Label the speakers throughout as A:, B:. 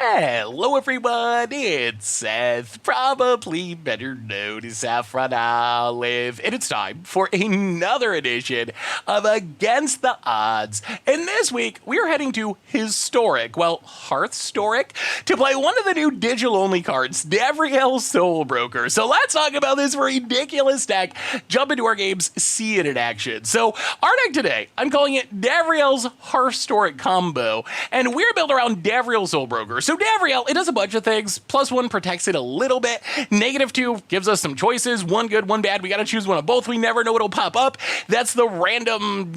A: Hello everyone, it's Seth, probably better known as Saffron Olive, and it's time for another edition of Against the Odds. And this week, we're heading to Hearth-storic, to play one of the new digital-only cards, Davriel Soulbroker. So let's talk about this ridiculous deck, jump into our games, see it in action. So our deck today, I'm calling it Davriel's Hearth-storic combo, and we're built around Davriel Soulbroker. So Davriel, it does a bunch of things. +1 protects it a little bit. -2 gives us some choices. One good, one bad. We got to choose one of both. We never know what'll pop up. That's the random,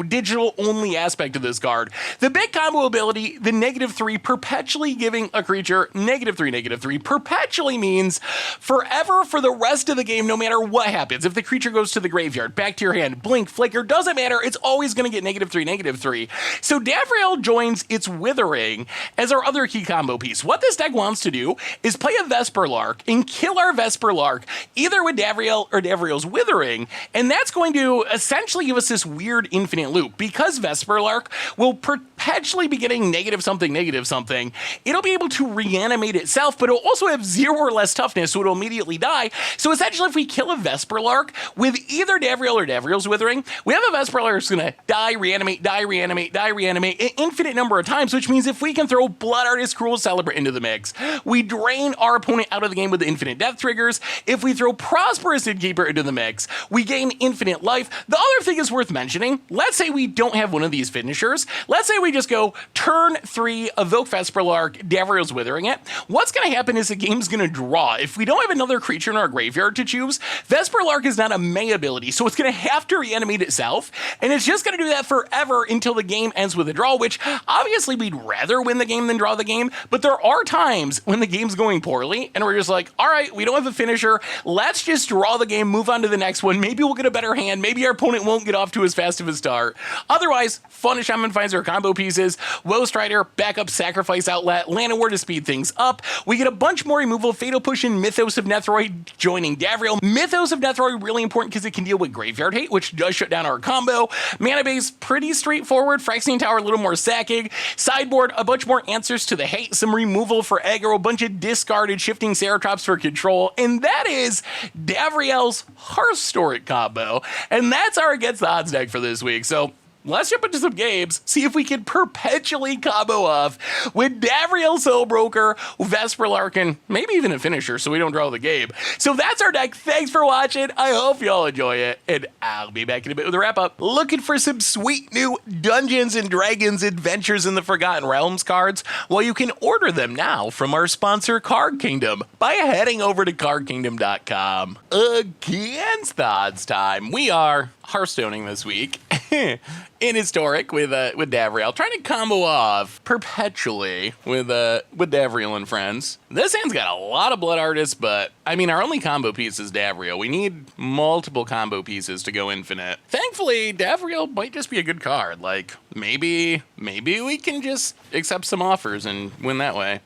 A: digital only aspect of this card. The big combo ability, the -3, perpetually giving a creature -3 perpetually means forever for the rest of the game, no matter what happens. If the creature goes to the graveyard, back to your hand, blink, flicker, doesn't matter. It's always going to get -3. So Davriel joins its Withering as our other key combo piece. What this deck wants to do is play a Vesperlark and kill our Vesperlark either with Davriel or Davriel's Withering, and that's going to essentially give us this weird infinite loop. Because Vesperlark will perpetually be getting -something, it'll be able to reanimate itself, but it'll also have 0 or less toughness, so it'll immediately die. So essentially, if we kill a Vesperlark with either Davriel or Davriel's Withering, we have a Vesperlark that's going to die, reanimate, an infinite number of times, which means if we can throw Blood Artist, Cruel Celebrant into the mix, we drain our opponent out of the game with the infinite death triggers. If we throw Prosperous Innkeeper into the mix, we gain infinite life. The other thing is worth mentioning, let's say we don't have one of these finishers. Let's say we just go turn 3, evoke Vesperlark, Davriel's Withering it. What's going to happen is the game's going to draw. If we don't have another creature in our graveyard to choose, Vesperlark is not a May ability, so it's going to have to reanimate itself, and it's just going to do that forever until the game ends with a draw, which obviously we'd rather win the game than draw the game, but there are times when the game's going poorly, and we're just like, all right, we don't have a finisher, let's just draw the game, move on to the next one, maybe we'll get a better hand, maybe our opponent won't get off to as fast of a start. Otherwise, fun Shaman finds our combo pieces, Woe Strider, backup Sacrifice Outlet, Llanowar to speed things up. We get a bunch more removal, Fatal Push and Mythos of Nethroi joining Davriel. Mythos of Nethroi really important because it can deal with Graveyard Hate, which does shut down our combo. Mana base, pretty straightforward. Phyrexian Tower, a little more sacking. Sideboard, a bunch more answers to the hate, some removal for aggro, a bunch of discarded Shifting Ceratrops for control, and that is Davriel's Hearth-storic combo. And that's our Against the Odds deck for this week. So let's jump into some games, see if we can perpetually combo off with Davriel Soulbroker, Vesperlark, and maybe even a finisher so we don't draw the game. So that's our deck. Thanks for watching. I hope y'all enjoy it, and I'll be back in a bit with a wrap-up. Looking for some sweet new Dungeons & Dragons Adventures in the Forgotten Realms cards? Well, you can order them now from our sponsor, Card Kingdom, by heading over to cardkingdom.com. Against the Odds time. We are Hearthstoning this week in Historic with Davriel, trying to combo off perpetually with Davriel and friends. This hand's got a lot of Blood Artists, but I mean, our only combo piece is Davriel. We need multiple combo pieces to go infinite. Thankfully, Davriel might just be a good card. Like, maybe we can just accept some offers and win that way.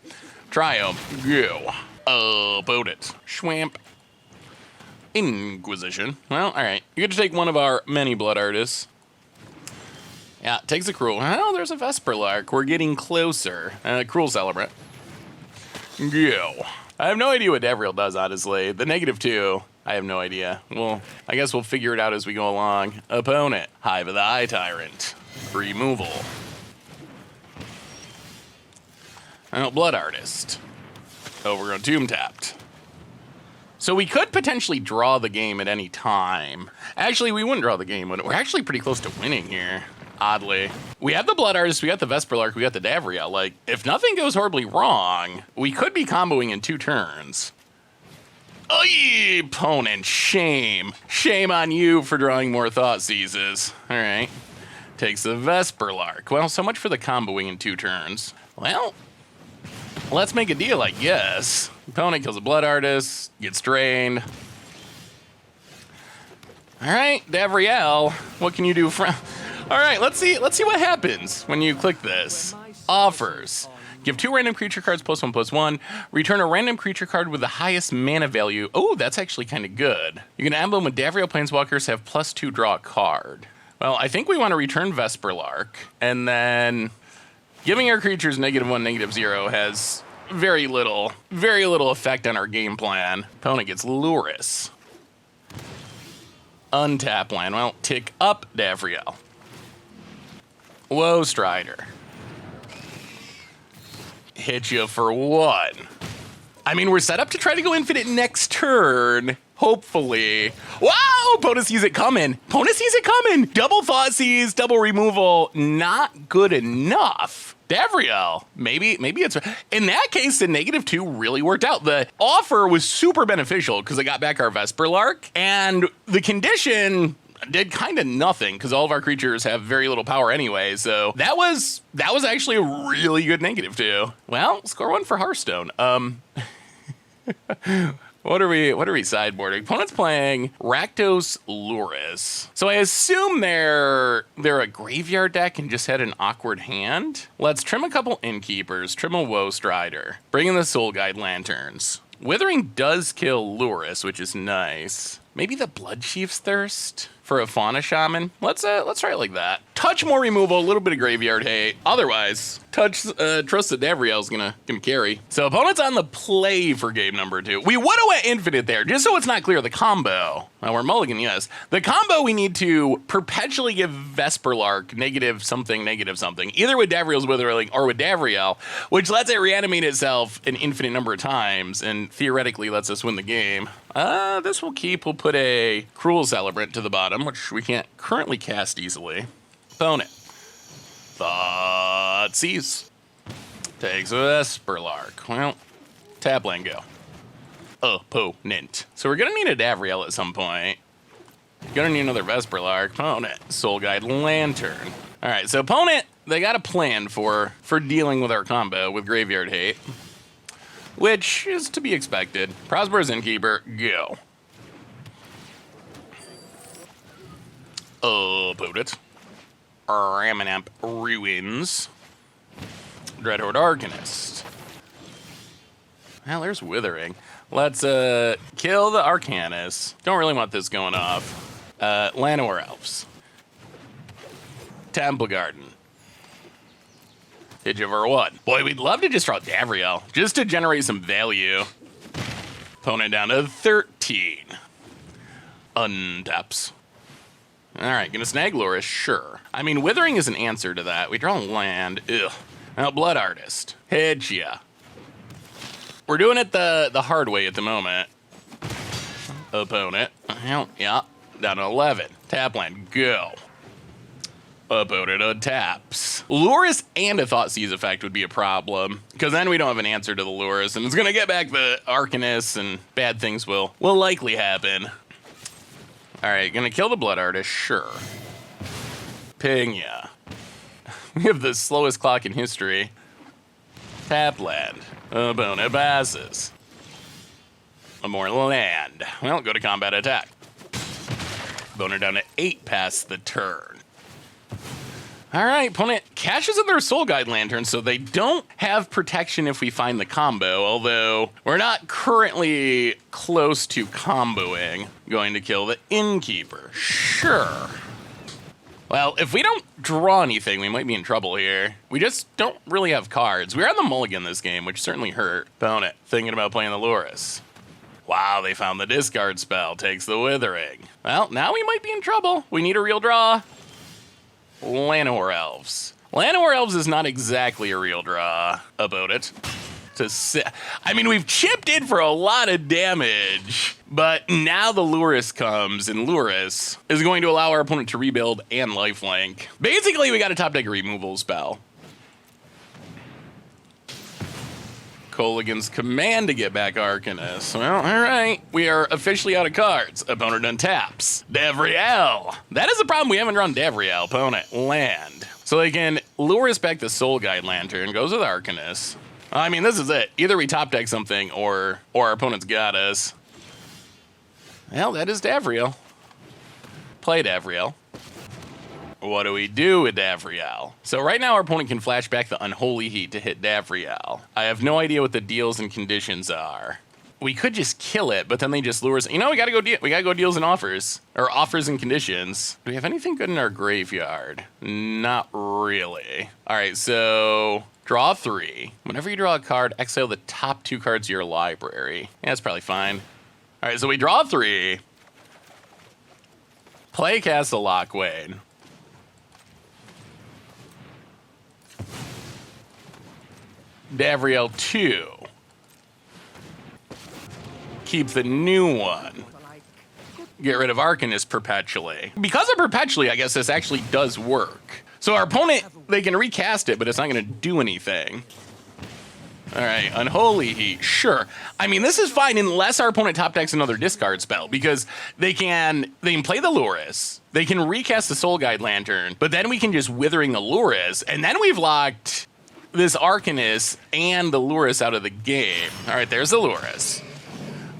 A: Try 'em. Go. Opponent. Schwamp. Inquisition. Well, all right. You get to take one of our many Blood Artists. Yeah, takes a Cruel. Oh, there's a Vesperlark. We're getting closer. Cruel Celebrant. Go. I have no idea what Davriel does, honestly. The -2, I have no idea. Well, I guess we'll figure it out as we go along. Opponent. Hive of the Eye Tyrant. Removal. Blood Artist. Overgrown Tomb tapped. So we could potentially draw the game at any time. Actually, we wouldn't draw the game. We're actually pretty close to winning here, oddly. We have the Blood Artist, we got the Vesperlark, we got the Davriel. Like, if nothing goes horribly wrong, we could be comboing in 2 turns. Oy, opponent, shame. Shame on you for drawing more Thought Seizes. All right. Takes the Vesperlark. Well, so much for the comboing in 2 turns. Well, let's make a deal, I guess. Opponent kills a Blood Artist, gets drained. All right, Davriel, what can you do for... All right, let's see what happens when you click this. Offers. Give 2 random creature cards +1/+1. Return a random creature card with the highest mana value. Oh, that's actually kind of good. You can emblem with Davriel Planeswalkers have +2 draw a card. Well, I think we want to return Vesperlark, and then giving our creatures -1, -0 has very little effect on our game plan. Opponent gets Lurrus. Untap land. Well, tick up Davriel. Whoa, Strider. Hit you for 1. I mean, we're set up to try to go infinite next turn. Hopefully. Wow! Opponent sees it coming. Opponent sees it coming. Double Thoughtseize, double removal. Not good enough. Davriel. Maybe it's... In that case, the -2 really worked out. The offer was super beneficial because I got back our Vesperlark. And the condition did kind of nothing because all of our creatures have very little power anyway. So that was actually a really good -2. Well, score 1 for Hearthstone. What are we sideboarding? Opponent's playing Rakdos Lurrus. So I assume they're a graveyard deck and just had an awkward hand. Let's trim a couple Innkeepers, trim a Woe Strider, bring in the Soul Guide Lanterns. Withering does kill Lurrus, which is nice. Maybe the Blood Chief's Thirst for a Fauna Shaman. Let's try it like that. Touch more removal, a little bit of graveyard hate. Otherwise, trust that Davriel's gonna carry. So opponent's on the play for game number 2. We would have went infinite there, just so it's not clear. The combo. Well, we're mulligan, yes. The combo we need to perpetually give Vesperlark -something, either with Davriel's Withering or with Davriel, which lets it reanimate itself an infinite number of times and theoretically lets us win the game. This will keep. We'll put a Cruel Celebrant to the bottom, which we can't currently cast easily. Opponent. Thoughtseize. Takes a Vesperlark. Well, tap land go. Opponent. So we're gonna need a Davriel at some point. Gonna need another Vesperlark. Opponent. Soul Guide Lantern. All right, so opponent, they got a plan for dealing with our combo with Graveyard Hate, which is to be expected. Prosperous Innkeeper, go. Opponent. Ramanamp Ruins. Dreadhorde Arcanist. Well, there's Withering. Let's kill the Arcanist. Don't really want this going off. Llanowar Elves. Temple Garden. Hit you for 1. Boy, we'd love to just draw Davriel, just to generate some value. Opponent down to 13. Untaps. All right, gonna snag Lurrus, sure. I mean, Withering is an answer to that. We draw land, ugh. Now, Blood Artist, hit ya. We're doing it the hard way at the moment. Opponent, well, yeah, down to 11. Tap land, go. Opponent untaps. Lurrus and a Thoughtseize effect would be a problem, because then we don't have an answer to the Lurrus, and it's gonna get back the Arcanist, and bad things will likely happen. All right, gonna kill the Blood Artist, sure. Ping ya. We have the slowest clock in history. Tap land. Opponent passes. One more land. Well, go to combat attack. Opponent down to 8 past the turn. All right, opponent cashes in their Soul Guide Lantern, so they don't have protection if we find the combo, although we're not currently close to comboing. Going to kill the Innkeeper, sure. Well, if we don't draw anything, we might be in trouble here. We just don't really have cards. We're on the mulligan this game, which certainly hurt. Opponent, thinking about playing the Lurrus. Wow, they found the discard spell, takes the Withering. Well, now we might be in trouble. We need a real draw. Llanowar Elves. Llanowar Elves is not exactly a real draw about it. I mean, we've chipped in for a lot of damage, but now the Lurrus comes, and Lurrus is going to allow our opponent to rebuild and lifelink. Basically, we got a top deck removal spell. Colligan's command to get back Arcanist. Well, all right. We are officially out of cards. Opponent untaps. Davriel. That is the problem. We haven't drawn Davriel. Opponent, land. So they can lure us back the Soul Guide Lantern. Goes with Arcanist. I mean, this is it. Either we top deck something or our opponent's got us. Well, that is Davriel. Play Davriel. What do we do with Davriel? So right now our opponent can flash back the Unholy Heat to hit Davriel. I have no idea what the deals and conditions are. We could just kill it, but then they just lure us. You know, we gotta go deals and offers. Or offers and conditions. Do we have anything good in our graveyard? Not really. All right, so Draw 3. Whenever you draw a card, exile the top 2 cards of your library. Yeah, that's probably fine. All right, so we draw 3. Play Castle Lockwain. Davriel 2. Keep the new one. Get rid of Arcanist perpetually. Because of perpetually, I guess this actually does work. So our opponent, they can recast it, but it's not going to do anything. All right, Unholy Heat, sure. I mean, this is fine unless our opponent top decks another discard spell, because they can play the Lurrus, they can recast the Soul Guide Lantern, but then we can just Withering the Lurrus, and then we've locked this Arcanist and the Lurrus out of the game. All right, there's the Lurrus.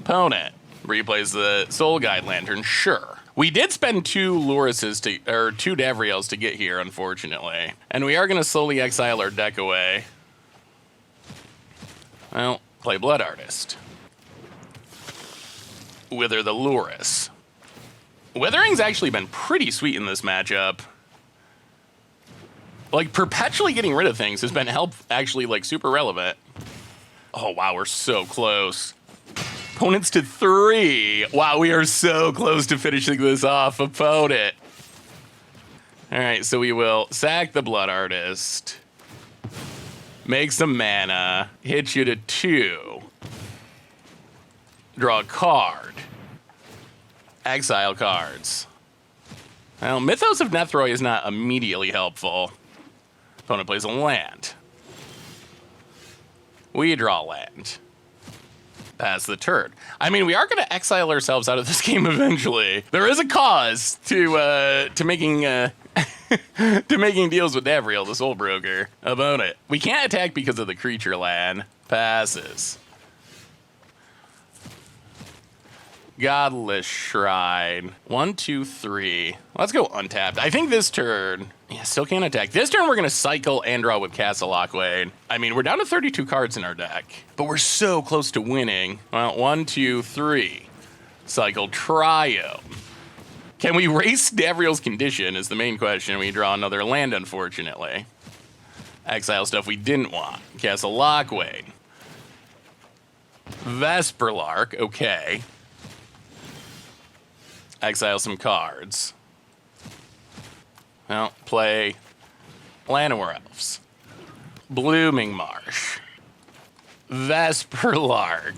A: Opponent replays the Soul Guide Lantern, sure. We did spend 2 Lurruses or 2 Davriels to get here, unfortunately. And we are going to slowly exile our deck away. Well, play Blood Artist. Wither the Lurrus. Withering's actually been pretty sweet in this matchup. Like, perpetually getting rid of things has been actually, like, super relevant. Oh, wow, we're so close. Opponents to 3. Wow, we are so close to finishing this off. Opponent. All right, so we will sack the Blood Artist. Make some mana. Hit you to 2. Draw a card. Exile cards. Well, Mythos of Nethroi is not immediately helpful. Opponent plays a land. We draw land. Pass the turn. I mean, we are going to exile ourselves out of this game eventually. There is a cause to making to making deals with Davriel, the Soul Broker. Opponent. We can't attack because of the creature land. Passes. Godless Shrine. 1, 2, 3. Let's go untapped. I think this turn, yeah, still can't attack. This turn we're gonna cycle and draw with Castle Lockwain. I mean, we're down to 32 cards in our deck, but we're so close to winning. Well, 1, 2, 3. Cycle Triome. Can we race Davriel's Condition is the main question. We draw another land, unfortunately. Exile stuff we didn't want. Castle Lockwain. Vesperlark, okay. Exile some cards. Well, play Llanowar Elves. Blooming Marsh. Vesperlark.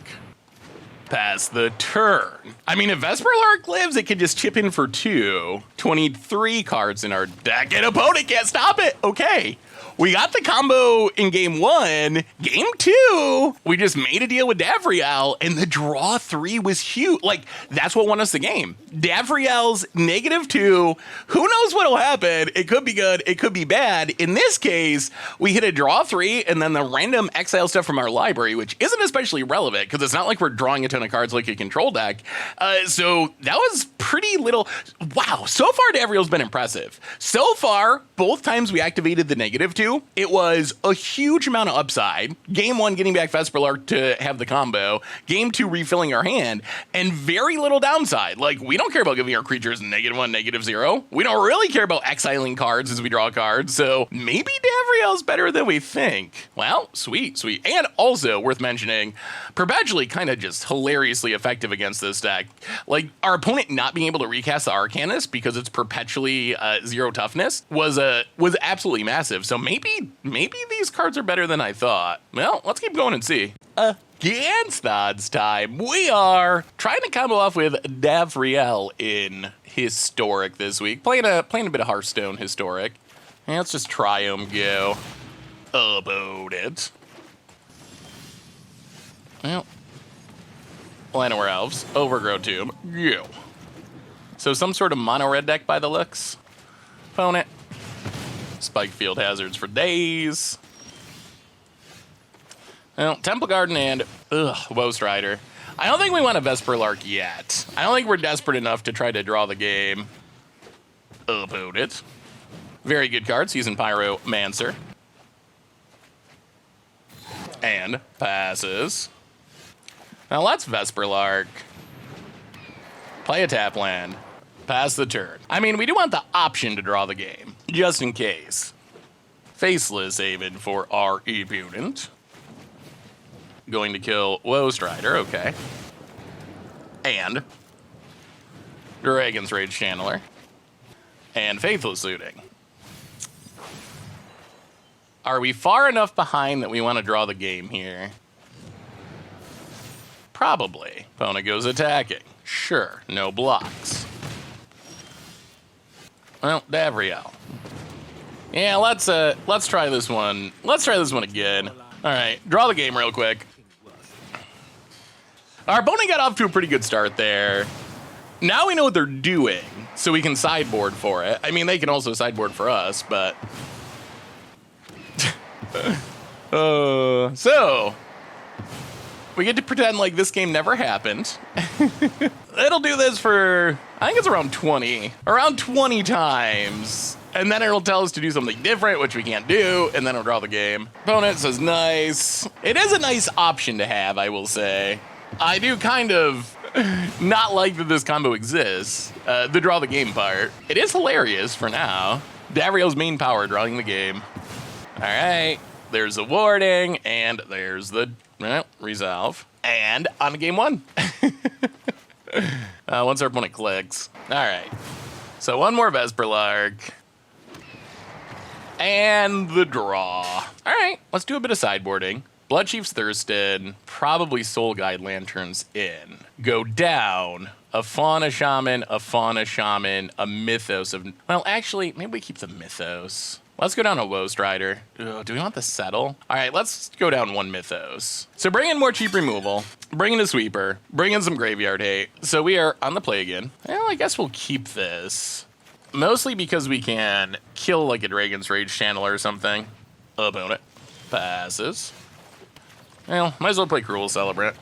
A: Pass the turn. I mean, if Vesperlark lives, it can just chip in for 2. 23 cards in our deck, and opponent can't stop it. Okay. We got the combo in game 1. Game 2, we just made a deal with Davriel, and the draw 3 was huge. Like, that's what won us the game. Davriel's -2. Who knows what'll happen? It could be good. It could be bad. In this case, we hit a draw 3, and then the random exile stuff from our library, which isn't especially relevant, because it's not like we're drawing a ton of cards like a control deck. So that was pretty little. Wow, so far Davriel's been impressive. So far, both times we activated the -2, it was a huge amount of upside. Game 1, getting back Vesperlark to have the combo. Game 2, refilling our hand. And very little downside. Like, we don't care about giving our creatures -1, -0. We don't really care about exiling cards as we draw cards. So maybe Davriel's better than we think. Well, sweet, sweet. And also, worth mentioning, perpetually kind of just hilariously effective against this deck. Like, our opponent not being able to recast the Arcanist because it's perpetually 0 toughness was absolutely massive. So maybe these cards are better than I thought. Well, let's keep going and see. Against odds time, we are trying to combo off with Davriel in Hearth-storic this week. Playing a bit of Hearthstone Historic. And let's just Triome go about it. Well, Llanowar Elves, Overgrow Tomb, go. So some sort of mono red deck by the looks. Opponent. Spike Field Hazards for days. Well, Temple Garden and Woestrider. I don't think we want a Vesperlark yet. I don't think we're desperate enough to try to draw the game. About it. Very good card, Season Pyromancer. And passes. Now let's Vesperlark. Play a tap land. Pass the turn. I mean, we do want the option to draw the game, just in case. Faceless Haven for our opponent. Going to kill Woe Strider, okay. And Dragon's Rage Channeler. And Faithless Looting. Are we far enough behind that we want to draw the game here? Probably. Opponent goes attacking. Sure, no blocks. Well, Davriel. Yeah, let's try this one. Let's try this one again. All right, draw the game real quick. Our opponent got off to a pretty good start there. Now we know what they're doing, so we can sideboard for it. I mean, they can also sideboard for us, but... so... we get to pretend like this game never happened. It'll do this for, I think it's around 20 times. And then it'll tell us to do something different, which we can't do, and then it'll draw the game. Opponent says nice. It is a nice option to have, I will say. I do kind of not like that this combo exists, the draw the game part. It is hilarious for now. Davriel's main power, drawing the game. All right, there's the warding, and there's the resolve. And on to game one. Once our opponent clicks. All right, so one more Vesperlark. And the draw. All right, let's do a bit of sideboarding. Bloodchief's Thirsted, probably Soul Guide Lanterns in. Go down, a Fauna Shaman, a Mythos of... Well, actually, maybe we keep the Mythos. Let's go down a Woe Strider. Ugh, do we want the Settle? All right, let's go down one Mythos. So bring in more cheap removal, bring in a Sweeper, bring in some Graveyard Hate. So we are on the play again. Well, I guess we'll keep this. Mostly because we can kill like a Dragon's Rage Channeler or something. Opponent passes. Well, might as well play Cruel Celebrant.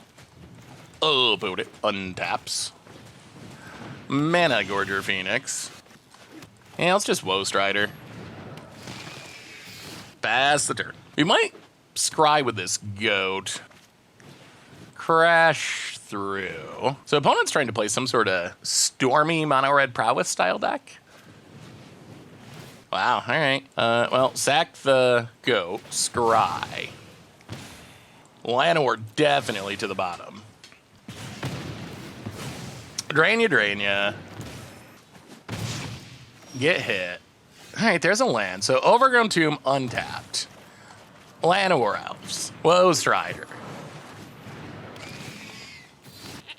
A: Opponent untaps. Mana Gorger Phoenix. Yeah, let's just Woe Strider. Pass the turn. We might scry with this goat. Crash through. So opponent's trying to play some sort of Stormy Mono Red Prowess style deck. Wow, all right. Well, sack the goat, scry. Llanowar definitely to the bottom. Drain ya. Get hit. All right, there's a land. So Overgrown Tomb untapped. Llanowar Elves. Woe Strider.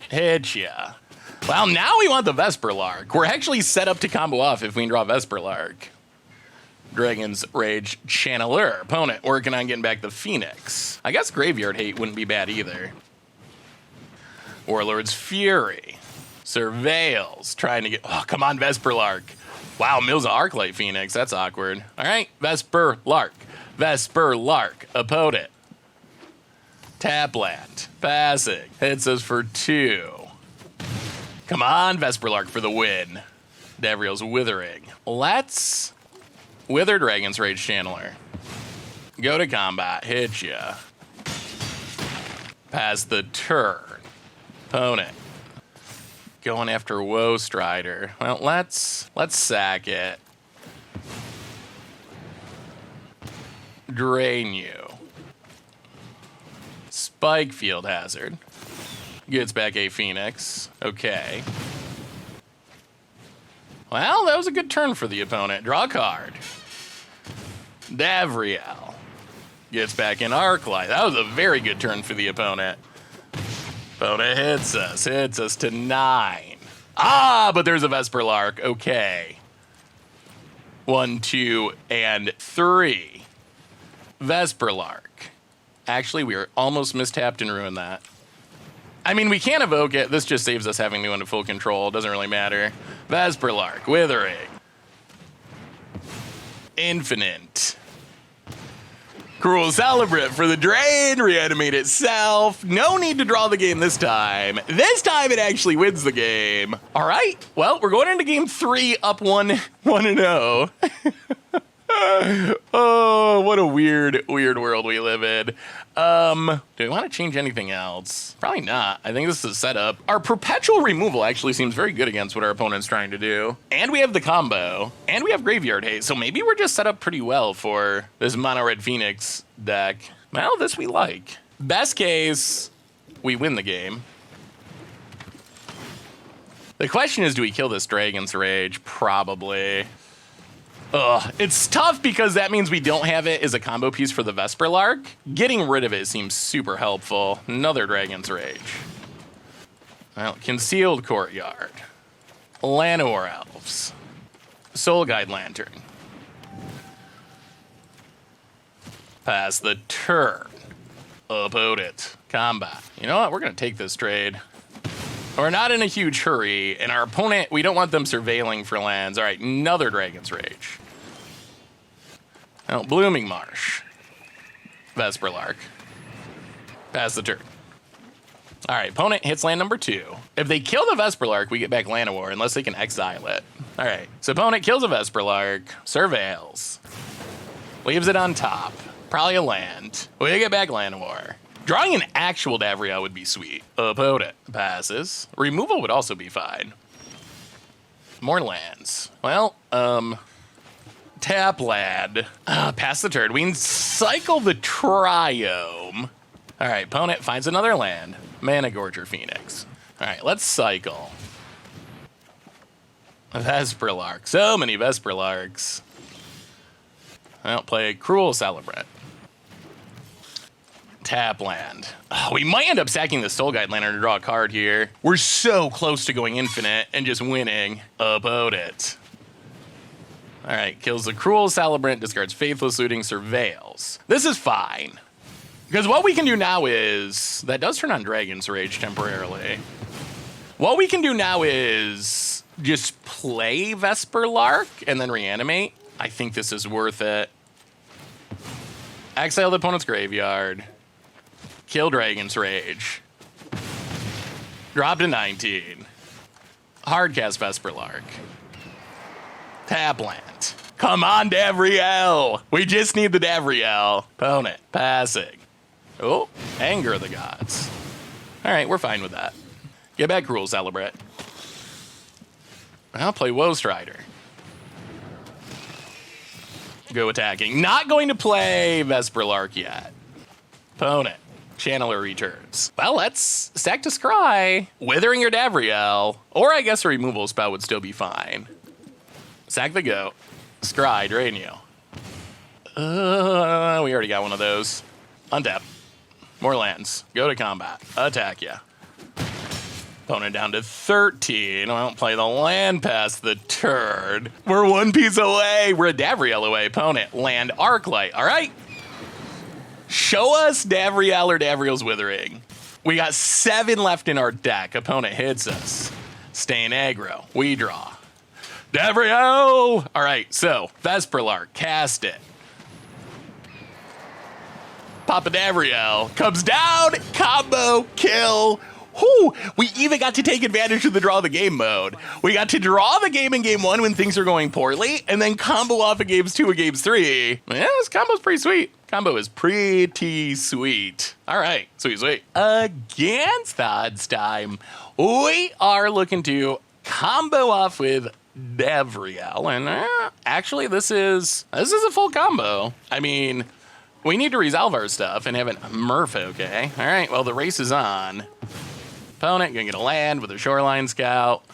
A: Hit ya. Well, now we want the Vesperlark. We're actually set up to combo off if we can draw Vesperlark. Dragon's Rage Channeler. Opponent working on getting back the Phoenix. I guess Graveyard Hate wouldn't be bad either. Warlord's Fury. Surveils. Trying to get... Oh, come on, Vesperlark. Wow, Mills of Arclight Phoenix. That's awkward. All right, Vesperlark. Opponent. Tap land. Passing. Hits us for 2. Come on, Vesperlark for the win. Davriel's Withering. Let's... Wither Dragon's Rage Channeler. Go to combat. Hit ya. Pass the turn. Opponent. Going after Woe Strider. Well, let's sack it. Drain you. Spike Field Hazard. Gets back a Phoenix. Okay. Well, that was a good turn for the opponent. Draw a card. Davriel. Gets back in Arclight. That was a very good turn for the opponent. Opponent hits us to 9. Ah, but there's a Vesperlark. Okay. 1, 2, and 3. Vesperlark. Actually, we are almost mistapped and ruined that. I mean, we can't evoke it. This just saves us having to go into full control. Doesn't really matter. Vesperlark, Withering. Infinite. Cruel Celebrant for the drain. Reanimate itself. No need to draw the game this time. This time it actually wins the game. All right. Well, we're going into game 3 up 1-0. Oh, what a weird world we live in. Do we want to change anything else? Probably not. I think this is a setup. Our perpetual removal actually seems very good against what our opponent's trying to do. And we have the combo. And we have Graveyard Haze. So maybe we're just set up pretty well for this Mono Red Phoenix deck. Well, this we like. Best case, we win the game. The question is, do we kill this Dragon's Rage? Probably. Ugh, it's tough because that means we don't have it as a combo piece for the Vesper Lark. Getting rid of it seems super helpful. Another Dragon's Rage. Well, Concealed Courtyard. Llanowar Elves. Soul Guide Lantern. Pass the turn. Opponent. Combat. You know what? We're going to take this trade. We're not in a huge hurry, and our opponent, we don't want them surveilling for lands. All right, another Dragon's Rage. Oh, Blooming Marsh. Vesper Lark. Pass the turn. All right, opponent hits land number 2. If they kill the Vesper Lark, we get back Llanowar, unless they can exile it. All right, so opponent kills a Vesper Lark, surveils, leaves it on top, probably a land. We get back Llanowar. Drawing an actual Davriel would be sweet. Opponent passes. Removal would also be fine. More lands. Well, tap land. Pass the turn. We cycle the Triome. All right, opponent finds another land. Mana Gorger Phoenix. All right, let's cycle. Vesper Lark. So many Vesper Larks. I don't play Cruel Celebrant. Tap land. Oh, we might end up sacking the Soul Guide Lantern to draw a card here. We're so close to going infinite and just winning. Opponent. All right, kills the Cruel Celebrant, discards Faithless Looting, surveils. This is fine. Because what we can do now is, that does turn on Dragon's Rage temporarily. What we can do now is just play Vesper Lark and then reanimate. I think this is worth it. Exile the opponent's graveyard. Kill Dragon's Rage. Drop to 19. Hardcast Vesper Lark. Tap land. Come on, Davriel. We just need the Davriel. Opponent passing. Oh, Anger of the Gods. All right, we're fine with that. Get back Cruel Celebrant. I'll play Woe Strider. Go attacking. Not going to play Vesper Lark yet. Opponent. Channeler returns. Well, let's stack to Scry. Withering your Davriel. Or I guess a removal spell would still be fine. Sack the goat. Scry, drain you. We already got one of those. Untap. More lands. Go to combat. Attack ya. Opponent down to 13. I don't play the land past the turn. We're one piece away. We're a Davriel away. Opponent. Land Arclight. All right. Show us Davriel or Davriel's Withering. We got 7 left in our deck. Opponent hits us. Staying aggro. We draw. Davriel! All right, so Vesper Lark, cast it. Papa Davriel comes down, combo, kill. Whoo! We even got to take advantage of the draw the game mode. We got to draw the game in game 1 when things are going poorly, and then combo off of games 2 and games 3. Yeah, this combo's pretty sweet. Combo is pretty sweet. All right, sweet. Against odds time, we are looking to combo off with Davriel, and actually this is a full combo. I mean, we need to resolve our stuff and have it Murph, okay? All right, well, the race is on. Opponent gonna get a land with a Shoreline Scout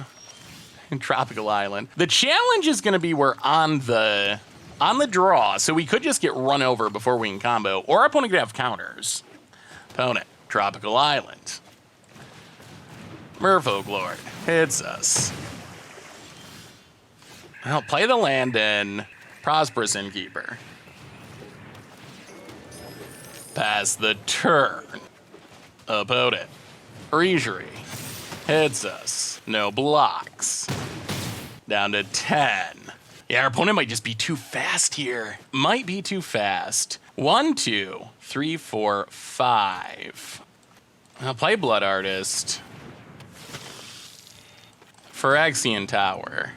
A: and Tropical Island. The challenge is gonna be we're on the draw, so we could just get run over before we can combo, or our opponent could have counters. Opponent, Tropical Island. Merfolk Lord hits us. I'll play the land in. Prosperous Innkeeper. Pass the turn. Opponent. Regery. Hits us. No blocks. Down to 10. Yeah, our opponent might just be too fast here. Might be too fast. 1, 2, 3, 4, 5. I'll play Blood Artist. Phyrexian Tower.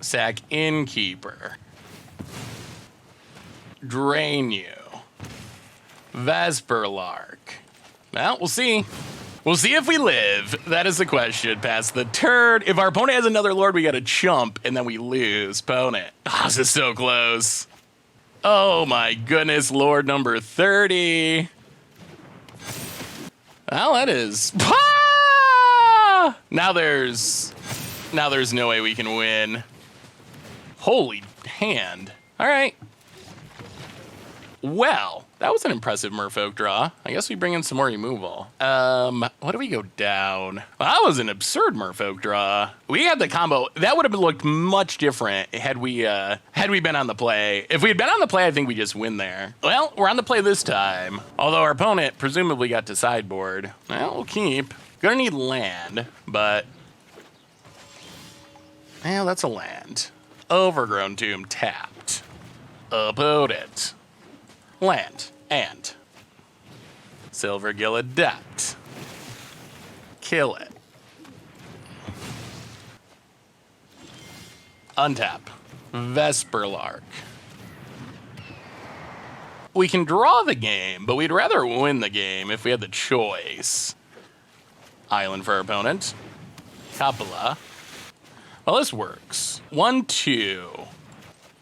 A: Sack Innkeeper. drain you. Vesperlark. Well, we'll see. We'll see if we live. That is the question. Past the turn. If our opponent has another lord, we got to chump, and then we lose. Opponent. Oh, this is so close. Oh my goodness, lord number 30. Well, that is. Ah! Now there's no way we can win. Holy hand. All right. Well, that was an impressive Merfolk draw. I guess we bring in some more removal. What do we go down? Well, that was an absurd Merfolk draw. We had the combo. That would have looked much different had we been on the play. If we had been on the play, I think we just win there. Well, we're on the play this time. Although our opponent presumably got to sideboard. Well, we'll keep. Gonna need land, but... well, that's a land. Overgrown Tomb tapped. Opponent. Land and Silver Gill Adept. Kill it. Untap. Vesperlark. We can draw the game, but we'd rather win the game if we had the choice. Island for our opponent. Kapala. Well, this works. 1-2.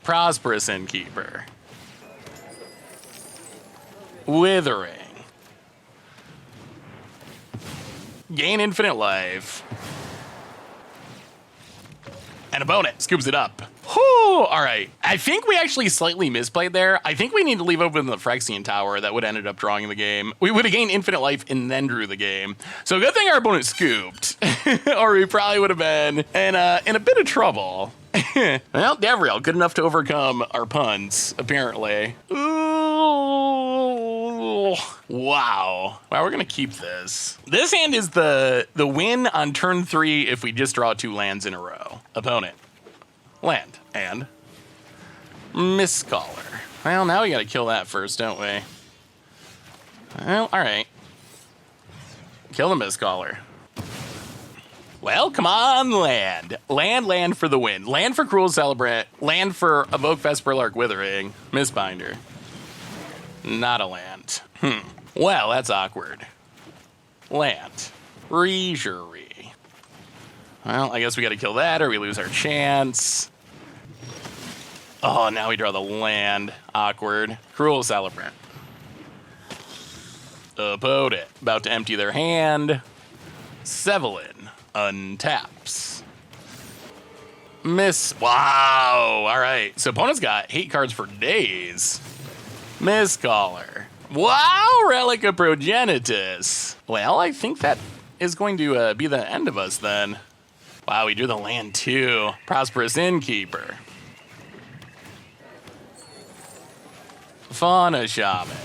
A: Prosperous Innkeeper. Withering. Gain infinite life. And opponent scoops it up. Whew, all right. I think we actually slightly misplayed there. I think we need to leave open the Phyrexian Tower. That would have ended up drawing the game. We would have gained infinite life and then drew the game. So good thing our opponent scooped. Or we probably would have been in a bit of trouble. Well, Davriel, good enough to overcome our puns, apparently. Ooh. Wow. Wow, we're going to keep this. This hand is the win on turn 3 if we just draw 2 lands in a row. Opponent. Land. And Mistcaller. Well, now we got to kill that first, don't we? Well, all right. Kill the Mistcaller. Well, come on, land. Land for the win. Land for Cruel Celebrant. Land for Evoke Vesperlark Withering. Mistbinder. Not a land. Well, that's awkward. Land. Regerie. Well, I guess we got to kill that or we lose our chance. Oh, now we draw the land. Awkward. Cruel Celebrant. Opponent. About to empty their hand. Sevelin. Untaps. Wow. All right. So opponent's got hate cards for days. Mistcaller. Wow. Relic of Progenitus. Well, I think that is going to be the end of us then. Wow, we drew the land too. Prosperous Innkeeper. Fauna Shaman.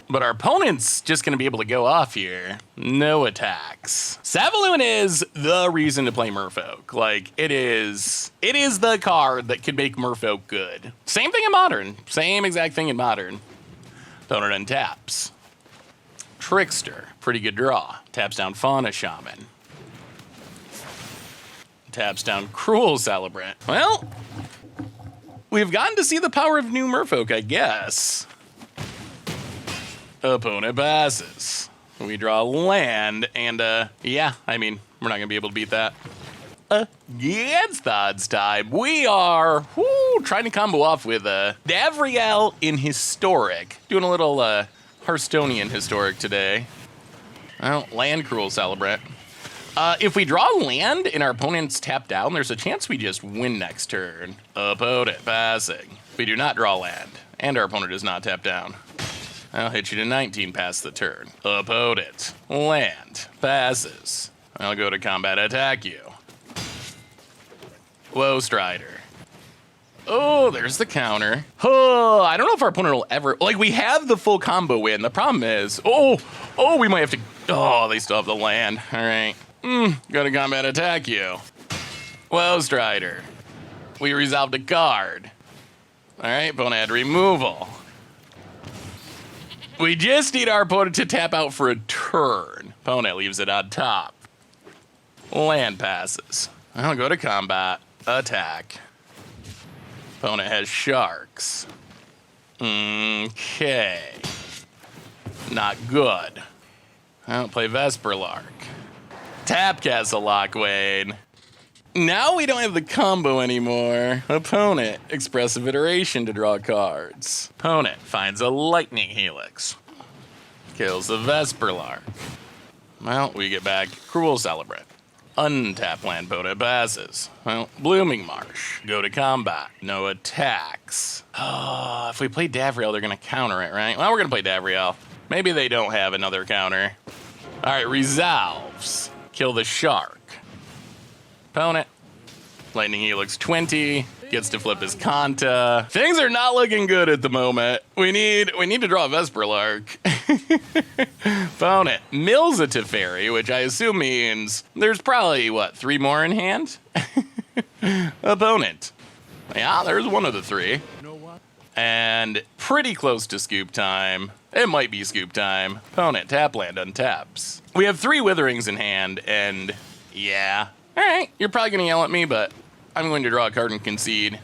A: But our opponent's just going to be able to go off here. No attacks. Savaloon is the reason to play Merfolk. Like, it is the card that could make Merfolk good. Same thing in Modern. Same exact thing in Modern. Opponent untaps. Trickster. Pretty good draw. Taps down Fauna Shaman. Taps down Cruel Celebrant. Well, we've gotten to see the power of new Merfolk, I guess. Opponent passes. We draw land, and yeah, I mean, we're not gonna be able to beat that. Against odds time, we are trying to combo off with Davriel in Historic. Doing a little Hearthstonian Historic today. Well, land Cruel Celebrant. If we draw land and our opponent's tapped down, there's a chance we just win next turn. Opponent passing. We do not draw land, and our opponent does not tap down. I'll hit you to 19 past the turn. Opponent. Land. Passes. I'll go to combat attack you. Woe Strider. Oh, there's the counter. Oh, I don't know if our opponent will ever... Like, we have the full combo win. The problem is... Oh, we might have to... Oh, they still have the land. All right. Go to combat attack you. Woe Strider. We resolved a card. All right, opponent had removal. We just need our opponent to tap out for a turn. Opponent leaves it on top. Land passes. I'll go to combat. Attack. Opponent has sharks. Okay. Not good. I don't play Vesperlark. Tap Castle Lockwayne. Now we don't have the combo anymore. Opponent, Expressive Iteration to draw cards. Opponent finds a Lightning Helix. Kills the Vesperlark. Well, we get back Cruel Celebrant. Untap land, opponent passes. Well, Blooming Marsh. Go to combat. No attacks. Oh, if we play Davriel, they're gonna counter it, right? Well, we're gonna play Davriel. Maybe they don't have another counter. All right, resolves. Kill the shark. Opponent, Lightning Helix 20, gets to flip his Kanta. Things are not looking good at the moment. We need to draw a Vesperlark. Opponent, mills a Teferi, which I assume means there's probably, what, 3 more in hand? Opponent, yeah, there's one of the 3. And pretty close to scoop time. It might be scoop time. Opponent, tap land, untaps. We have 3 Witherings in hand, and yeah. All right, you're probably gonna yell at me, but I'm going to draw a card and concede.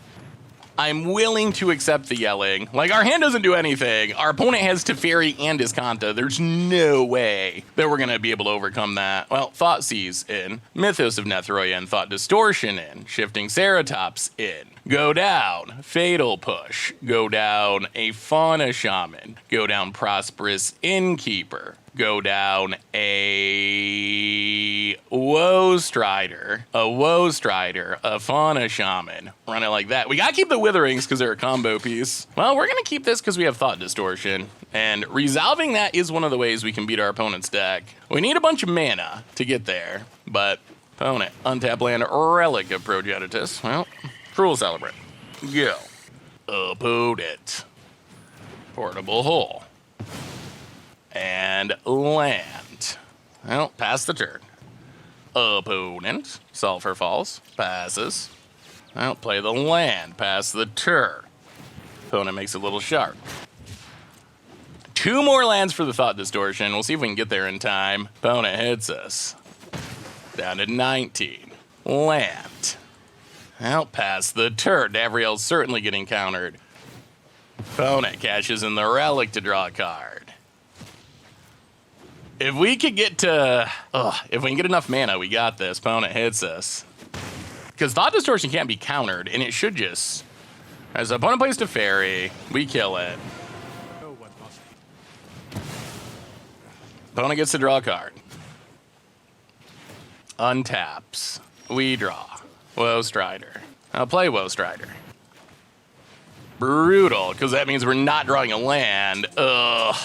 A: I'm willing to accept the yelling. Like, our hand doesn't do anything. Our opponent has Teferi and his Kanta. There's no way that we're gonna be able to overcome that. Well, Thoughtseize in. Mythos of Nethroia and Thought Distortion in. Shifting Ceratops in. Go down, Fatal Push. Go down, a Fauna Shaman. Go down, Prosperous Innkeeper. Go down, a Woe Strider. A Woe Strider, a Fauna Shaman. Run it like that. We gotta keep the Witherings because they're a combo piece. Well, we're gonna keep this because we have Thought Distortion. And resolving that is one of the ways we can beat our opponent's deck. We need a bunch of mana to get there, but opponent, untap land, Relic of Progenitus. Well, Cruel Celebrant. Go. Opponent. Portable Hole. And land. Well, pass the turn. Opponent. Sulfur Falls. Passes. Well, play the land. Pass the turn. Opponent makes a little shark. 2 more lands for the Thought Distortion. We'll see if we can get there in time. Opponent hits us. Down to 19. Land. Well, pass the turn. Davriel's certainly getting countered. Opponent cashes in the Relic to draw a card. If we could get to, if we can get enough mana, we got this. Opponent hits us. Because Thought Distortion can't be countered, and it should just, as the opponent plays Teferi, we kill it. Opponent gets to draw a card. Untaps. We draw. Woe Strider. I'll play Woe Strider. Brutal, because that means we're not drawing a land. Ugh.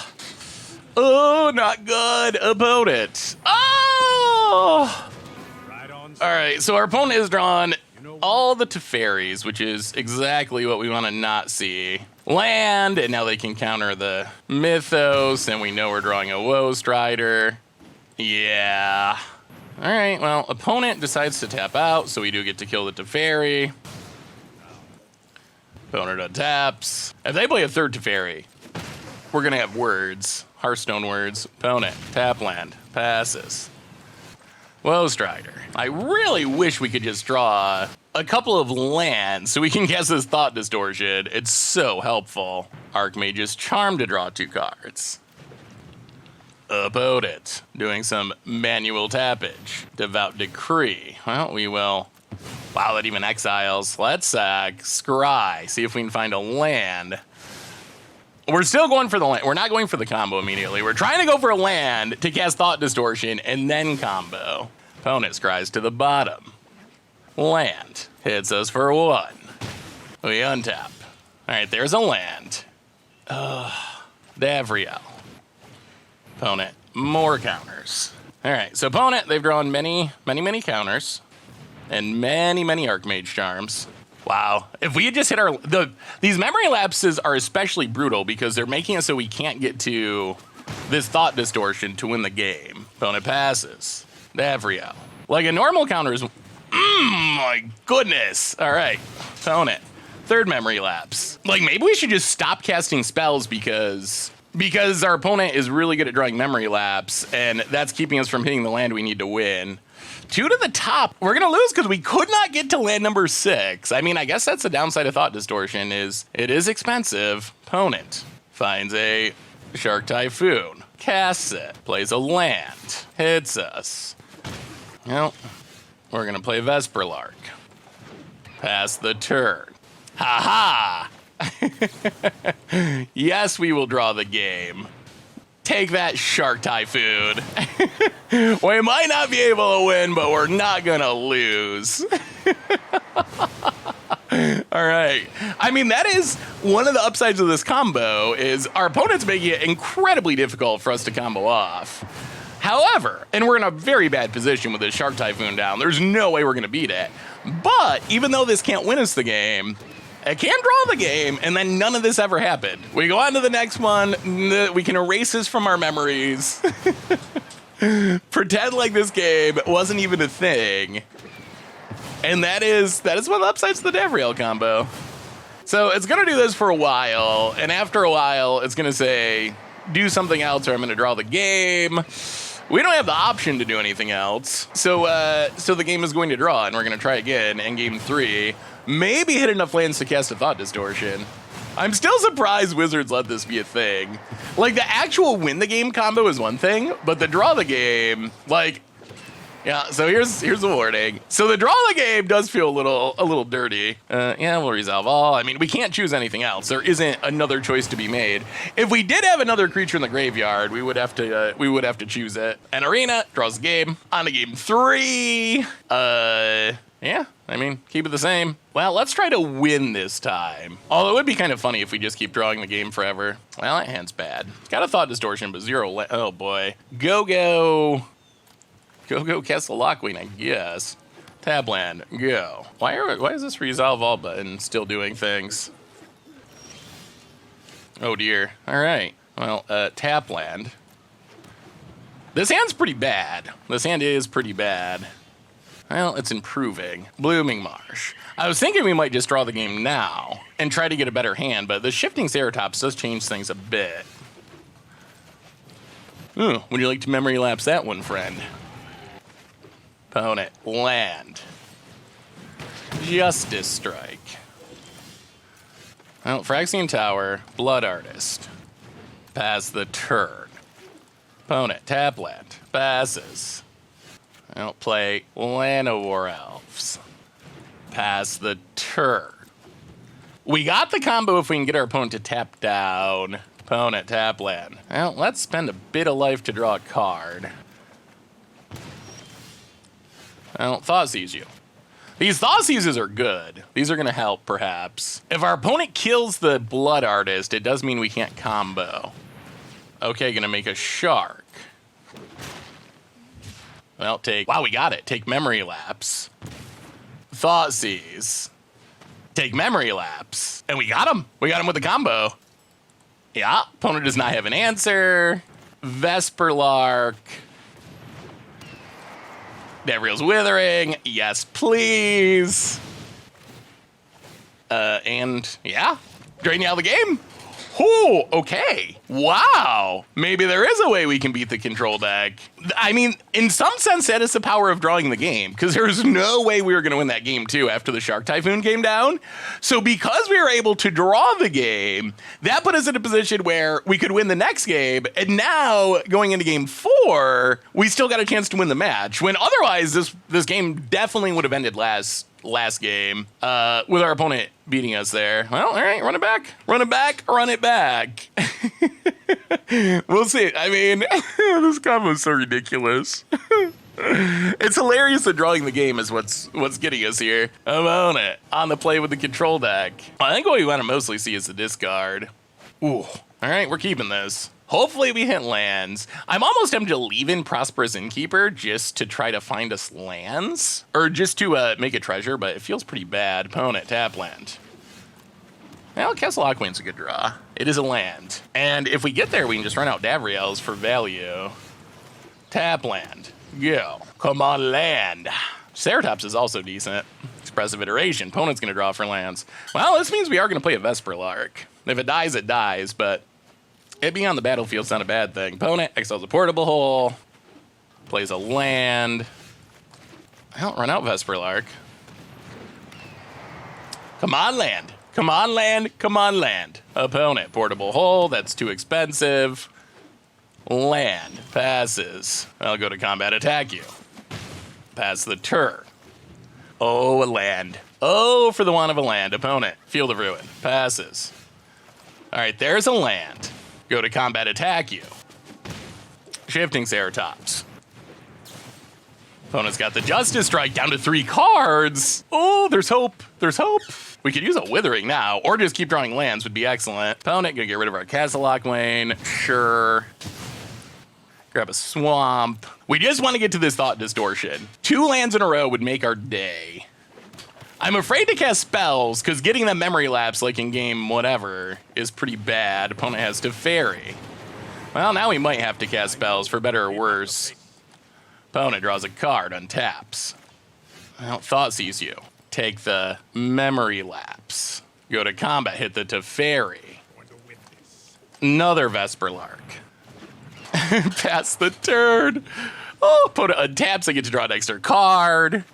A: Oh, not good. Opponent. Oh! All right, so our opponent has drawn all the Teferis, which is exactly what we want to not see. Land, and now they can counter the Mythos, and we know we're drawing a Woe Strider. Yeah. All right, well, opponent decides to tap out, so we do get to kill the Teferi. Opponent untaps. If they play a 3rd Teferi, we're going to have words. Hearthstone words. Opponent, tap land, passes. Woe Strider. I really wish we could just draw a couple of lands so we can cast this Thought Distortion. It's so helpful. Archmage's Charm to draw 2 cards. Opponent, doing some manual tappage. Devout Decree. Well, we will. Wow, that even exiles. Let's scry. See if we can find a land. We're still going for the land. We're not going for the combo immediately. We're trying to go for a land to cast Thought Distortion and then combo. Opponent scries to the bottom. Land. Hits us for 1. We untap. All right, there's a land. Davriel. Opponent, more counters. All right, so opponent, they've drawn many counters and many Archmage Charms. Wow, if we had just hit these memory lapses are especially brutal because they're making it so we can't get to this Thought Distortion to win the game. Opponent passes. Davriel. Like a normal counter is, my goodness. All right, opponent, 3rd memory lapse. Like maybe we should just stop casting spells because our opponent is really good at drawing memory lapse, and that's keeping us from hitting the land we need to win. 2 to the top. We're going to lose because we could not get to land number 6. I mean, I guess that's the downside of Thought Distortion is it is expensive. Opponent finds a Shark Typhoon. Casts it. Plays a land. Hits us. Well, we're going to play Vesperlark. Pass the turn. Ha ha! Yes, we will draw the game. Take that, Shark Typhoon. We might not be able to win, but we're not going to lose. All right. I mean, that is one of the upsides of this combo is our opponent's making it incredibly difficult for us to combo off. However, and we're in a very bad position with this Shark Typhoon down. There's no way we're going to beat it. But even though this can't win us the game, it can draw the game, and then none of this ever happened. We go on to the next one. We can erase this from our memories. Pretend like this game wasn't even a thing. And that is one of the upsides of the Davriel combo. So it's going to do this for a while, and after a while, it's going to say, do something else or I'm going to draw the game. We don't have the option to do anything else. So the game is going to draw, and we're going to try again in game 3. Maybe hit enough lands to cast a Thought Distortion. I'm still surprised Wizards let this be a thing. Like, the actual win the game combo is one thing, but the draw the game, like, yeah, so here's the warning. So the draw the game does feel a little dirty. Yeah, we'll resolve all. I mean, we can't choose anything else. There isn't another choice to be made. If we did have another creature in the graveyard, we would have to choose it. And Arena draws the game. On to game 3. Yeah, I mean, keep it the same. Well, let's try to win this time. Although it would be kind of funny if we just keep drawing the game forever. Well, that hand's bad. Got a Thought Distortion, but 0. Oh boy. Go. Castle Lockqueen, I guess. Tab land, go. Why is this resolve all button still doing things? Oh dear. All right. Well, tap land. This hand's pretty bad. This hand is pretty bad. Well, it's improving. Blooming Marsh. I was thinking we might just draw the game now and try to get a better hand, but the Shifting Ceratops does change things a bit. Ooh, would you like to memory lapse that one, friend? Opponent, land. Justice Strike. Well, Phyrexian Tower, Blood Artist. Pass the turn. Opponent, tap land. Passes. Well, play Llanowar Elves. Pass the turn. We got the combo if we can get our opponent to tap down. Opponent, tap land. Well, let's spend a bit of life to draw a card. Well, Thoughtseize you. These Thoughtseizes are good. These are going to help, perhaps. If our opponent kills the Blood Artist, it does mean we can't combo. Okay, going to make a Shark. Well, wow, we got it. Take Memory Lapse. Thoughtseize. Take Memory Lapse. And we got him. We got him with the combo. Yeah, opponent does not have an answer. Vesperlark. Davriel's Withering. Yes, please. And yeah, drain you out of the game. Oh, okay. Wow. Maybe there is a way we can beat the control deck. I mean, in some sense, that is the power of drawing the game, because there's no way we were going to win that game, too, after the Shark Typhoon came down. So because we were able to draw the game, that put us in a position where we could win the next game. And now, going into game 4, we still got a chance to win the match, when otherwise this game definitely would have ended last game with our opponent beating us there. Well, all right, run it back, run it back. We'll see. I mean, this combo is so ridiculous. It's hilarious that drawing the game is what's getting us here. Opponent on the play with the control deck. I think what we want to mostly see is the discard. Ooh, all right, we're keeping this. Hopefully we hit lands. I'm almost tempted to leave in Prosperous Innkeeper just to try to find us lands. Or just to make a treasure, but it feels pretty bad. Opponent, tap land. Well, Castle Lockqueen's a good draw. It is a land. And if we get there, we can just run out Davriel's for value. Tap land. Go. Come on, land. Ceratops is also decent. Expressive Iteration. Opponent's going to draw for lands. Well, this means we are going to play a Vesperlark. If it dies, it dies, but it being on the battlefield is not a bad thing. Opponent exiles a Portable Hole, plays a land, I don't run out Vesperlark. Come on, land. Come on, land. Come on, land. Opponent, portable hole. That's too expensive. Land. Passes. I'll go to combat, attack you. Pass the turn. Oh, a land. Oh, for the want of a land. Opponent, Field of Ruin. Passes. All right, there's a land. Go to combat, attack you. Shifting Ceratops. Opponent's got the Justice Strike down to 3 cards. Oh, there's hope. There's hope. We could use a Withering now, or just keep drawing lands would be excellent. Opponent, gonna get rid of our Castle Lockwayne. Sure. Grab a Swamp. We just want to get to this Thought Distortion. 2 lands in a row would make our day. I'm afraid to cast spells, because getting that Memory Lapse, like in game whatever, is pretty bad. Opponent has Teferi. Well, now we might have to cast spells, for better or worse. Opponent draws a card, untaps. Well, Thought Sees You. Take the Memory Lapse. Go to combat, hit the Teferi. Another Vesperlark. Pass the turn. Oh, opponent untaps, I get to draw an extra card.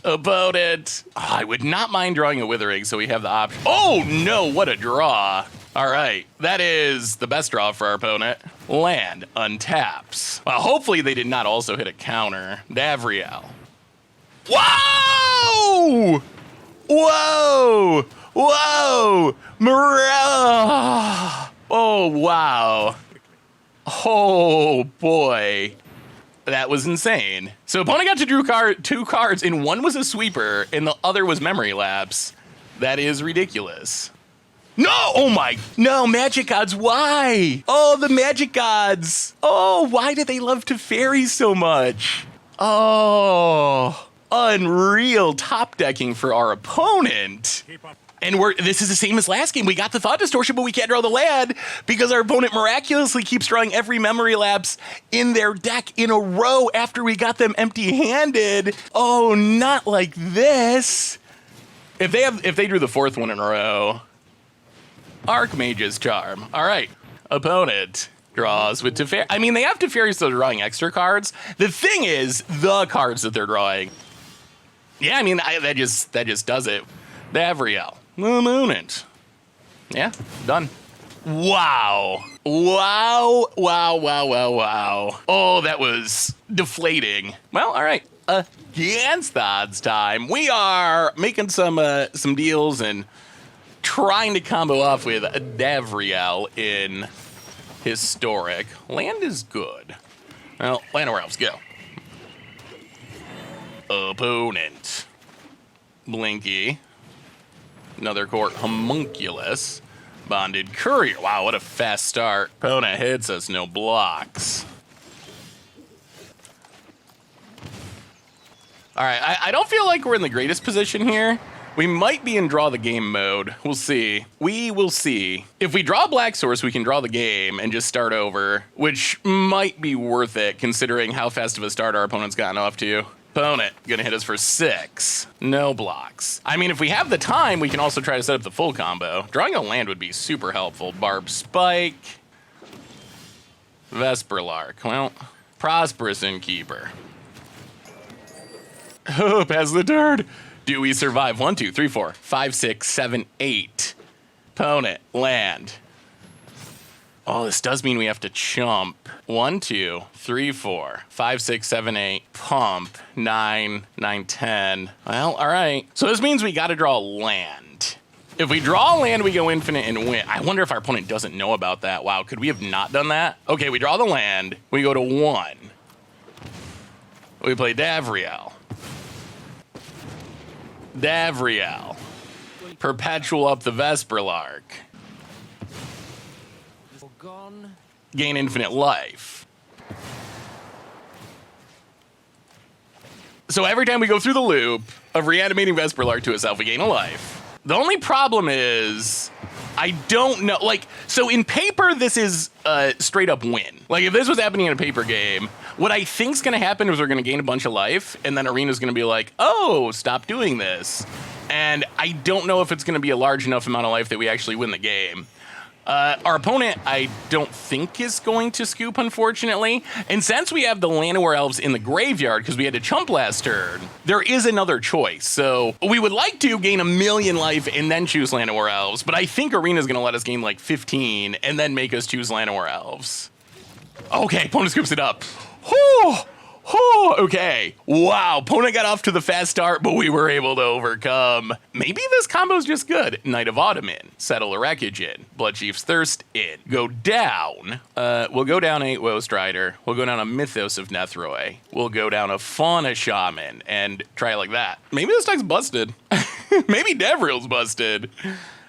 A: Opponent. Oh, I would not mind drawing a Withering, so we have the option. Oh, no, what a draw. All right, that is the best draw for our opponent. Land, untaps. Well, hopefully they did not also hit a counter. Davriel. Whoa! Whoa! Whoa! Morel! Oh, wow. Oh, boy. That was insane. So opponent got to draw 2 cards, and one was a sweeper, and the other was Memory Lapse. That is ridiculous. No! Oh my! No, Magic Gods, why? Oh, the Magic Gods! Oh, why do they love Teferi so much? Oh, unreal top decking for our opponent. And this is the same as last game. We got the Thought Distortion, but we can't draw the land because our opponent miraculously keeps drawing every Memory Lapse in their deck in a row after we got them empty-handed. Oh, not like this. If they drew the 4th one in a row. Archmage's Charm. All right. Opponent draws with Teferi. I mean, they have Teferi, so they're drawing extra cards. The thing is, the cards that they're drawing. Yeah, I mean, that just does it. Davriel. Opponent. Yeah, done. Wow. Wow, wow, wow, wow, wow. Oh, that was deflating. Well, all right. Against odds time. We are making some deals and trying to combo off with Davriel in Hearth-storic. Land is good. Well, land where else? Go. Opponent. Blinky. Another court homunculus. Bonded Courier. Wow, what a fast start. Opponent hits us, no blocks. All right, I don't feel like we're in the greatest position here. We might be in draw the game mode. We'll see. We will see. If we draw Black Source, we can draw the game and just start over, which might be worth it considering how fast of a start our opponent's gotten off to. Opponent gonna hit us for 6. No blocks. I mean, if we have the time, we can also try to set up the full combo. Drawing a land would be super helpful. Barb Spike. Vesperlark. Well, Prosperous Innkeeper. Oh, pass the turn. Do we survive? 1, 2, 3, 4, 5, 6, 7, 8. Opponent, land. Oh, this does mean we have to chump. 1, 2, 3, 4, 5, 6, 7, 8. Pump. 9, 9, 10. Well, all right. So this means we got to draw land. If we draw land, we go infinite and win. I wonder if our opponent doesn't know about that. Wow, could we have not done that? Okay, we draw the land. We go to 1. We play Davriel. Davriel. Perpetual up the Vesperlark. Gain infinite life. So every time we go through the loop of reanimating Vesperlark to itself, we gain a life. The only problem is, I don't know, like, so in paper, this is a straight up win. Like, if this was happening in a paper game, what I think's gonna happen is we're gonna gain a bunch of life, and then Arena's gonna be like, oh, stop doing this. And I don't know if it's gonna be a large enough amount of life that we actually win the game. Our opponent, I don't think, is going to scoop, unfortunately. And since we have the Llanowar Elves in the graveyard, because we had to chump last turn, there is another choice. So we would like to gain 1,000,000 life and then choose Llanowar Elves, but I think Arena's going to let us gain like 15 and then make us choose Llanowar Elves. Okay, opponent scoops it up. Whew. Oh, okay. Wow, opponent got off to the fast start, but we were able to overcome. Maybe this combo's just good. Knight of Autumn in, Settle the Wreckage in, Bloodchief's Thirst in. Go down. We'll go down 8 Woe Strider. We'll go down a Mythos of Nethroi. We'll go down a Fauna Shaman and try it like that. Maybe this deck's busted. Maybe Davriel's busted.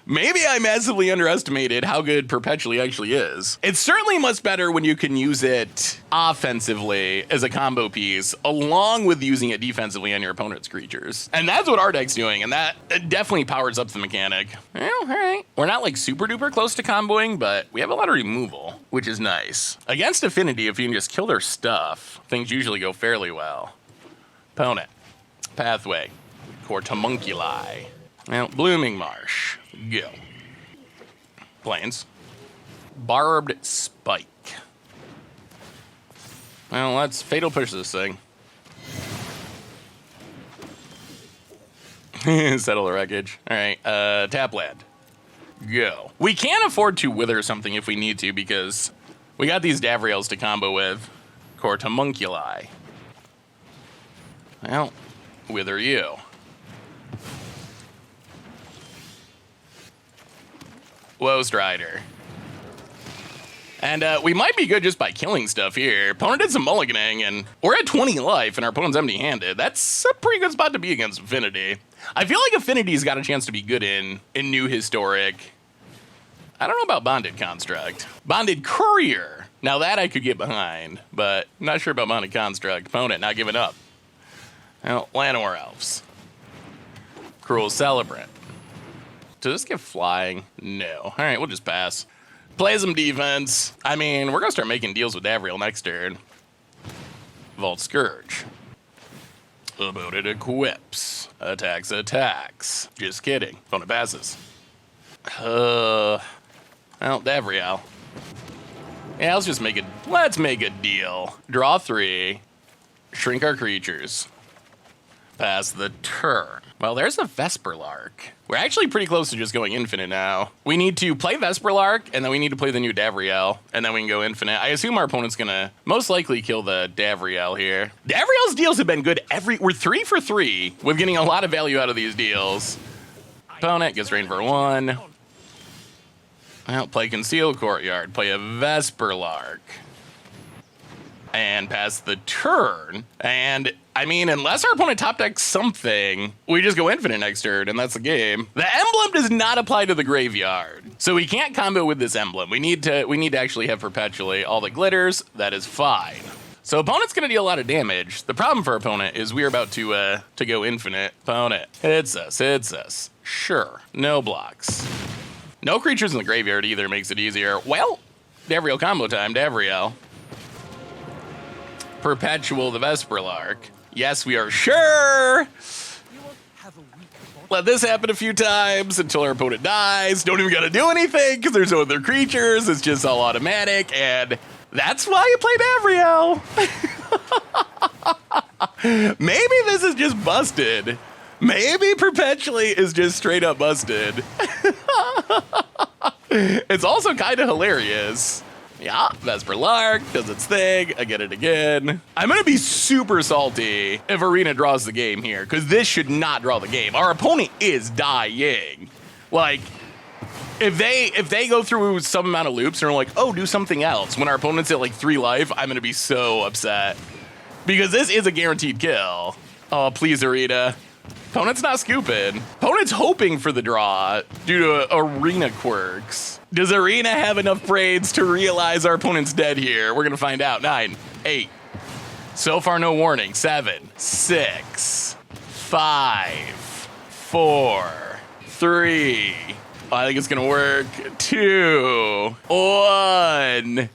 A: Maybe I massively underestimated how good Perpetually actually is. It's certainly much better when you can use it offensively as a combo piece, along with using it defensively on your opponent's creatures. And that's what our deck's doing, and that definitely powers up the mechanic. Well, all right. We're not like super duper close to comboing, but we have a lot of removal, which is nice. Against Affinity, if you can just kill their stuff, things usually go fairly well. Opponent. Pathway. Cortomunculi. Well, Blooming Marsh. Go. Plains. Barbed Spike. Well, let's Fatal Push this thing. Settle the Wreckage. All right, tap land. Go. We can afford to Wither something if we need to because we got these Davriels to combo with. Cortomunculi. Well, Wither you. Woe Strider. And we might be good just by killing stuff here. Opponent did some mulliganing, and we're at 20 life, and our opponent's empty-handed. That's a pretty good spot to be against Affinity. I feel like Affinity's got a chance to be good in New Historic. I don't know about Bonded Construct. Bonded Courier. Now that I could get behind, but I'm not sure about Bonded Construct. Opponent not giving up. Well, Llanowar Elves. Cruel Celebrant. Does this get flying? No. All right, we'll just pass. Play some defense. I mean, we're going to start making deals with Davriel next turn. Vault Scourge. Opponent equips. Attacks. Just kidding. Opponent passes. Well, Davriel. Yeah, let's make a deal. Draw 3. Shrink our creatures. Pass the turn. Well, there's a Vesperlark. We're actually pretty close to just going infinite now. We need to play Vesperlark, and then we need to play the new Davriel, and then we can go infinite. I assume our opponent's gonna most likely kill the Davriel here. Davriel's deals have been good we're 3 for 3 with getting a lot of value out of these deals. Opponent gets rain for 1. Well, play Concealed Courtyard, play a Vesperlark. And pass the turn. And, I mean, unless our opponent top decks something, we just go infinite next turn, and that's the game. The emblem does not apply to the graveyard, so we can't combo with this emblem. We need to actually have Perpetually. All that glitters, that is fine. So opponent's gonna deal a lot of damage. The problem for opponent is we're about to go infinite. Opponent hits us. Sure, no blocks. No creatures in the graveyard either makes it easier. Well, Davriel combo time, Davriel. Perpetual the Vesperlark. Yes, we are sure. Let this happen a few times until our opponent dies. Don't even gotta do anything because there's no other creatures. It's just all automatic, and that's why you play Davriel. Maybe this is just busted. Maybe Perpetually is just straight up busted. It's also kind of hilarious. Yeah, Vesperlark does its thing. I get it again. I'm going to be super salty if Arena draws the game here, because this should not draw the game. Our opponent is dying. Like, if they go through some amount of loops and are like, oh, do something else, when our opponent's at like 3 life, I'm going to be so upset. Because this is a guaranteed kill. Oh, please, Arena. Opponent's not scooping. Opponent's hoping for the draw due to Arena quirks. Does Arena have enough braids to realize our opponent's dead here? We're gonna find out. 9, 8. So far, no warning. 7, 6, 5, 4, 3. I think it's gonna work. 2, 1.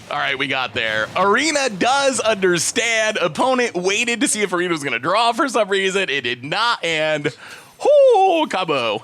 A: All right, we got there. Arena does understand. Opponent waited to see if Arena was going to draw for some reason. It did not, and Oh, combo.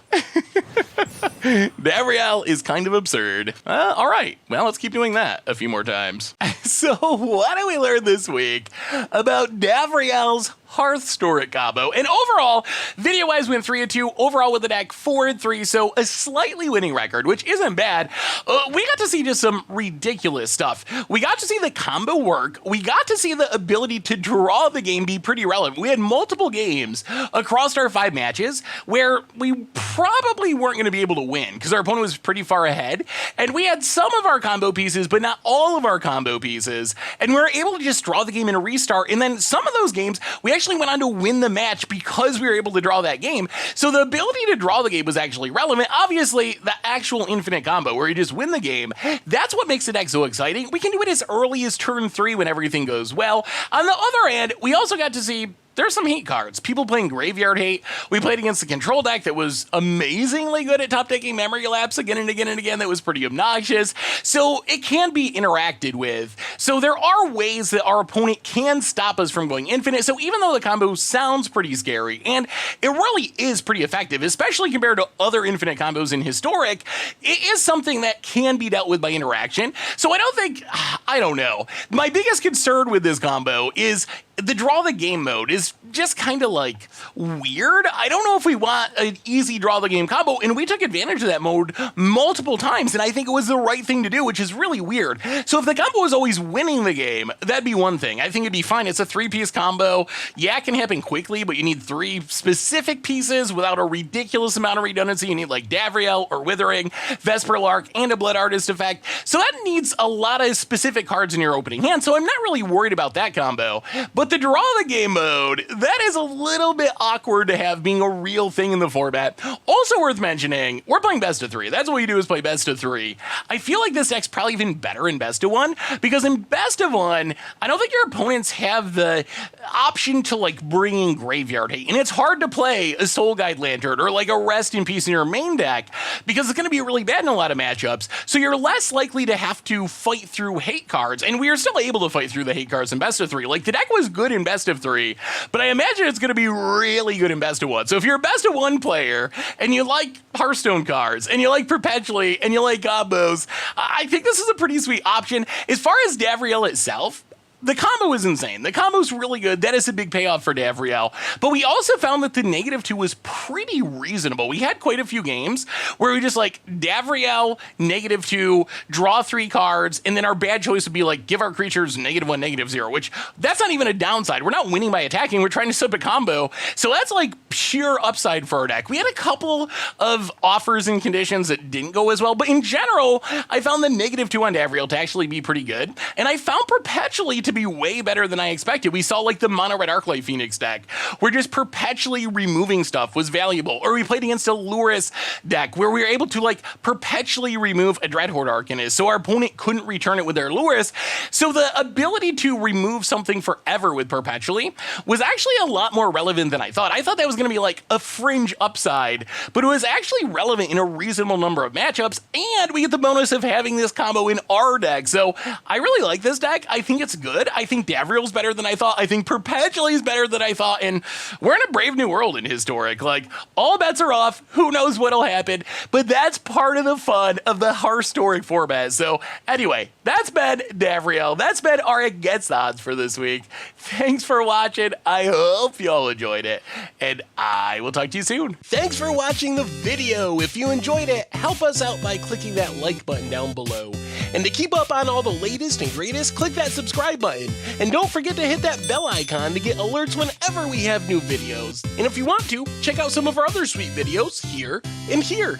A: Davriel is kind of absurd. All right, well, let's keep doing that a few more times. So what did we learn this week about Davriel's Hearth-storic combo? And overall, video-wise, we went 3-2. Overall with the deck, 4-3, so a slightly winning record, which isn't bad. We got to see just some ridiculous stuff. We got to see the combo work. We got to see the ability to draw the game be pretty relevant. We had multiple games across our 5 matches where we probably weren't going to be able to win because our opponent was pretty far ahead, and we had some of our combo pieces, but not all of our combo pieces, and we were able to just draw the game in a restart, and then some of those games, we actually went on to win the match because we were able to draw that game. So the ability to draw the game was actually relevant. Obviously, the actual infinite combo where you just win the game, that's what makes the deck so exciting. We can do it as early as turn 3 when everything goes well. On the other hand, we also got to see there's some hate cards. People playing Graveyard Hate. We played against a control deck that was amazingly good at top decking Memory Lapse again and again and again. That was pretty obnoxious. So it can be interacted with. So there are ways that our opponent can stop us from going infinite. So even though the combo sounds pretty scary, and it really is pretty effective, especially compared to other infinite combos in Historic, it is something that can be dealt with by interaction. So I don't know. My biggest concern with this combo is the draw the game mode is just kind of like weird. I don't know if we want an easy draw the game combo, and we took advantage of that mode multiple times, and I think it was the right thing to do, which is really weird. So if the combo was always winning the game, that'd be one thing. I think it'd be fine. It's a 3-piece combo. Yeah, it can happen quickly, but you need 3 specific pieces without a ridiculous amount of redundancy. You need like Davriel or Withering, Vesper Lark, and a Blood Artist effect. So that needs a lot of specific cards in your opening hand, so I'm not really worried about that combo. But the draw the game mode, that is a little bit awkward to have being a real thing in the format. Also worth mentioning, we're playing best of 3. That's what we do, is play best of 3. I feel like this deck's probably even better in best of 1, because in best of 1, I don't think your opponents have the option to like bring in Graveyard Hate, and it's hard to play a Soul Guide Lantern or like a Rest in Peace in your main deck because it's going to be really bad in a lot of matchups, so you're less likely to have to fight through hate cards, and we are still able to fight through the hate cards in best of 3. Like, the deck was good in best of 3, but I imagine it's going to be really good in best of 1. So if you're a best of 1 player and you like Hearthstone cards and you like Perpetually and you like combos, I think this is a pretty sweet option. As far as Davriel itself, the combo is insane. The combo's really good. That is a big payoff for Davriel. But we also found that the -2 was pretty reasonable. We had quite a few games where we just like Davriel, -2, draw 3 cards, and then our bad choice would be like give our creatures -1, -0, which that's not even a downside. We're not winning by attacking. We're trying to set up a combo. So that's like pure upside for our deck. We had a couple of offers and conditions that didn't go as well, but in general, I found the -2 on Davriel to actually be pretty good. And I found Perpetually to be way better than I expected. We saw like the mono red Arclight Phoenix deck where just perpetually removing stuff was valuable, or we played against a Lurrus deck where we were able to like perpetually remove a Dreadhorde Arcanist so our opponent couldn't return it with their Lurrus. So the ability to remove something forever with Perpetually was actually a lot more relevant than I thought. I thought that was going to be like a fringe upside, but it was actually relevant in a reasonable number of matchups, and we get the bonus of having this combo in our deck. So I really like this deck. I think it's good. I think Davriel's better than I thought. I think Perpetually is better than I thought. And we're in a brave new world in Historic. Like, all bets are off. Who knows what'll happen? But that's part of the fun of the Hearth-storic format. So anyway, that's been Davriel. That's been our Against the Odds for this week. Thanks for watching. I hope you all enjoyed it. And I will talk to you soon. Thanks for watching the video. If you enjoyed it, help us out by clicking that like button down below. And to keep up on all the latest and greatest, click that subscribe button. And don't forget to hit that bell icon to get alerts whenever we have new videos. And if you want to, check out some of our other sweet videos here and here.